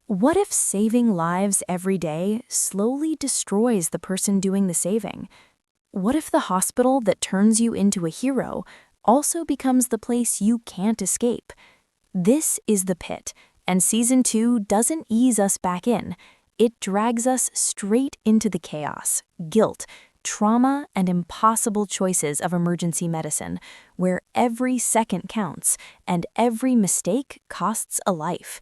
What if saving lives every day slowly destroys the person doing the saving? What if the hospital that turns you into a hero also becomes the place you can't escape? This is the Pit, and Season 2 doesn't ease us back in. It drags us straight into the chaos, guilt, trauma, and impossible choices of emergency medicine, where every second counts and every mistake costs a life.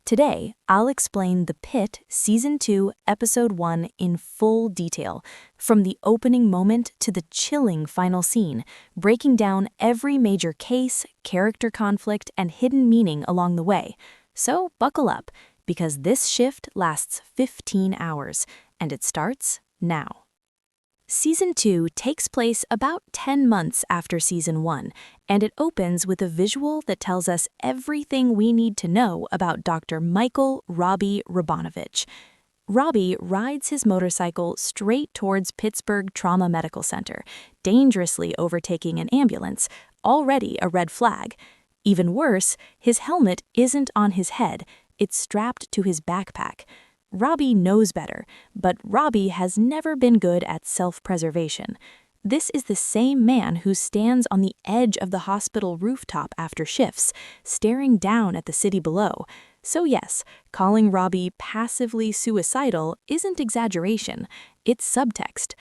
Today, I'll explain The Pit Season 2, Episode 1 in full detail, from the opening moment to the chilling final scene, breaking down every major case, character conflict, and hidden meaning along the way. So buckle up, because this shift lasts 15 hours, and it starts now. Season 2 takes place about 10 months after Season 1, and it opens with a visual that tells us everything we need to know about Dr. Michael Robby Robinavitch. Robby rides his motorcycle straight towards Pittsburgh Trauma Medical Center, dangerously overtaking an ambulance, already a red flag. Even worse, his helmet isn't on his head, it's strapped to his backpack. Robby knows better, but Robby has never been good at self-preservation. This is the same man who stands on the edge of the hospital rooftop after shifts, staring down at the city below. So yes, calling Robby passively suicidal isn't exaggeration, it's subtext.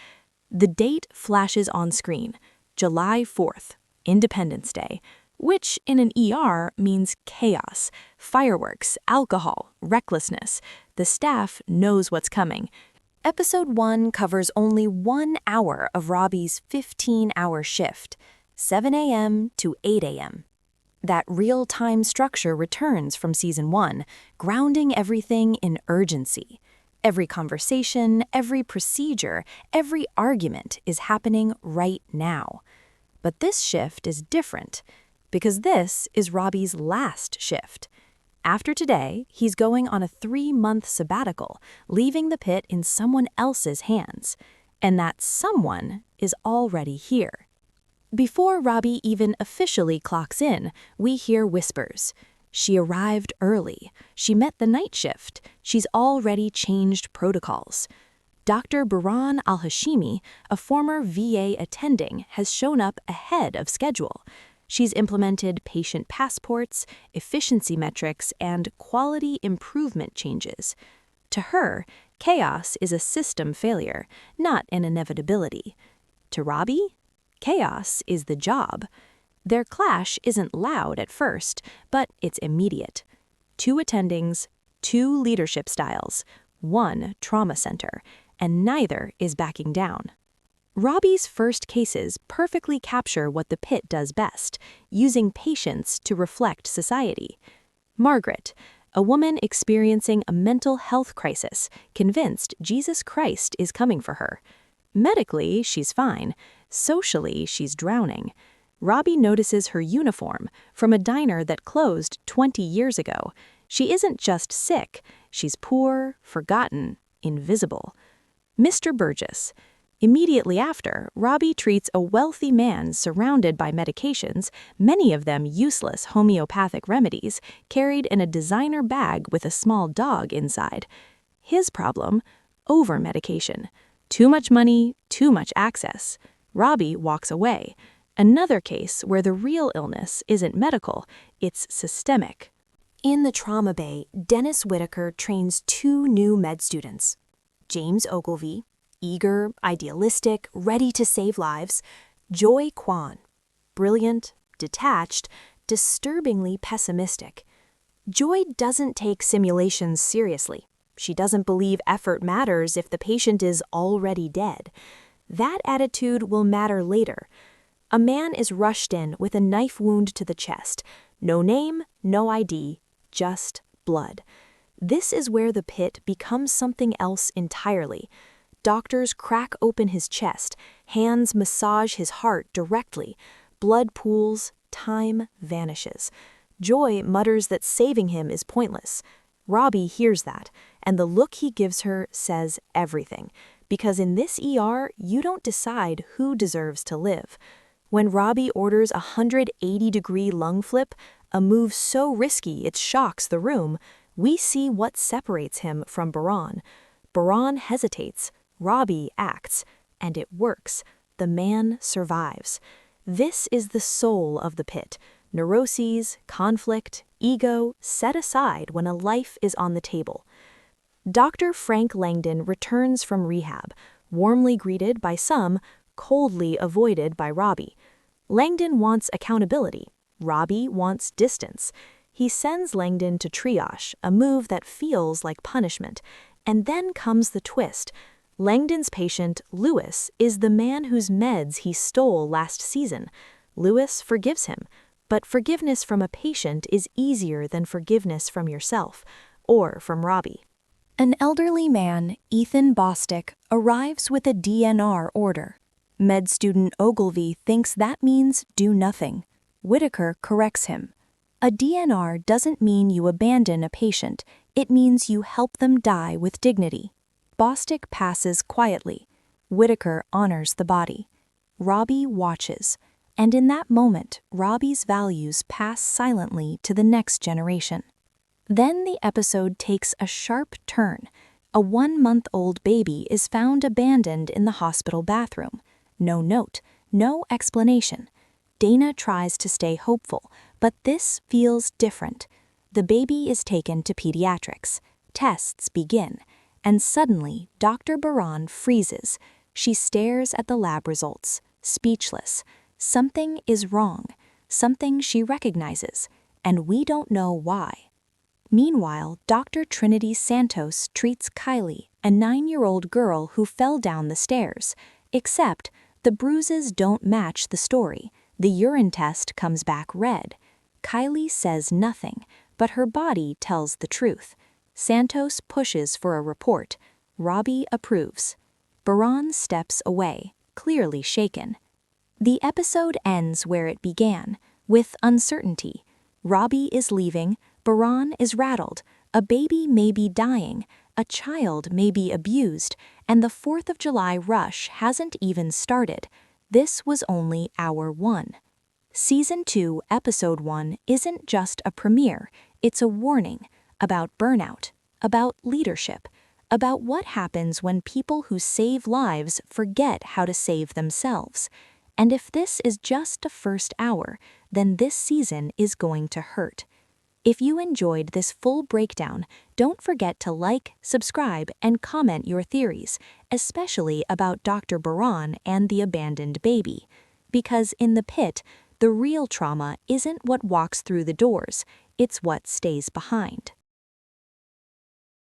The date flashes on screen, July 4th, Independence Day, which in an ER means chaos, fireworks, alcohol, recklessness. The staff knows what's coming. Episode 1 covers only 1 hour of Robby's 15-hour shift, 7 a.m. to 8 a.m. That real-time structure returns from Season 1, grounding everything in urgency. Every conversation, every procedure, every argument is happening right now. But this shift is different, because this is Robby's last shift. After today, he's going on a 3-month sabbatical, leaving the Pit in someone else's hands. And that someone is already here. Before Robby even officially clocks in, we hear whispers. She arrived early. She met the night shift. She's already changed protocols. Dr. Baran Al-Hashimi, a former VA attending, has shown up ahead of schedule. She's implemented patient passports, efficiency metrics, and quality improvement changes. To her, chaos is a system failure, not an inevitability. To Robby, chaos is the job. Their clash isn't loud at first, but it's immediate. 2 attendings, 2 leadership styles, 1 trauma center, and neither is backing down. Robby's first cases perfectly capture what the Pit does best, using patients to reflect society. Margaret, a woman experiencing a mental health crisis, convinced Jesus Christ is coming for her. Medically, she's fine. Socially, she's drowning. Robby notices her uniform from a diner that closed 20 years ago. She isn't just sick, she's poor, forgotten, invisible. Mr. Burgess. Immediately after, Robby treats a wealthy man surrounded by medications, many of them useless homeopathic remedies, carried in a designer bag with a small dog inside. His problem? Over-medication. Too much money, too much access. Robby walks away. Another case where the real illness isn't medical, it's systemic. In the trauma bay, Dennis Whitaker trains 2 new med students. James Ogilvy, eager, idealistic, ready to save lives. Joy Kwan, brilliant, detached, disturbingly pessimistic. Joy doesn't take simulations seriously. She doesn't believe effort matters if the patient is already dead. That attitude will matter later. A man is rushed in with a knife wound to the chest. No name, no ID, just blood. This is where the Pit becomes something else entirely. Doctors crack open his chest, hands massage his heart directly. Blood pools, time vanishes. Joy mutters that saving him is pointless. Robby hears that, and the look he gives her says everything. Because in this ER, you don't decide who deserves to live. When Robby orders a 180-degree lung flip, a move so risky it shocks the room, We see what separates him from Baran. Baran hesitates, Robby acts, and it works. The man survives. This is the soul of the pit. Neuroses, conflict, ego set aside when a life is on the table. Dr. Frank Langdon returns from rehab, warmly greeted by some, coldly avoided by Robby. Langdon wants accountability. Robby wants distance. He sends Langdon to triage, a move that feels like punishment. And then comes the twist. Langdon's patient, Lewis, is the man whose meds he stole last season. Lewis forgives him, but forgiveness from a patient is easier than forgiveness from yourself, or from Robby. An elderly man, Ethan Bostick, arrives with a DNR order. Med student Ogilvy thinks that means do nothing. Whitaker corrects him. A DNR doesn't mean you abandon a patient, it means you help them die with dignity. Bostick passes quietly. Whitaker honors the body. Robby watches, and in that moment, Robby's values pass silently to the next generation. Then the episode takes a sharp turn. A 1-month-old baby is found abandoned in the hospital bathroom. No note, no explanation. Dana tries to stay hopeful, but this feels different. The baby is taken to pediatrics. Tests begin, and suddenly Dr. Baran freezes. She stares at the lab results, speechless. Something is wrong, something she recognizes, and we don't know why. Meanwhile, Dr. Trinity Santos treats Kylie, a 9-year-old girl who fell down the stairs, except the bruises don't match the story. The urine test comes back red. Kylie says nothing, but her body tells the truth. Santos pushes for a report. Robby approves. Baran steps away, clearly shaken. The episode ends where it began, with uncertainty. Robby is leaving, Baran is rattled, a baby may be dying, a child may be abused, and the 4th of July rush hasn't even started. This was only hour 1. Season 2, Episode 1 isn't just a premiere, it's a warning about burnout, about leadership, about what happens when people who save lives forget how to save themselves. And if this is just a first hour, then this season is going to hurt. If you enjoyed this full breakdown, don't forget to like, subscribe, and comment your theories, especially about Dr. Baran and the abandoned baby. Because in the pit, the real trauma isn't what walks through the doors, it's what stays behind.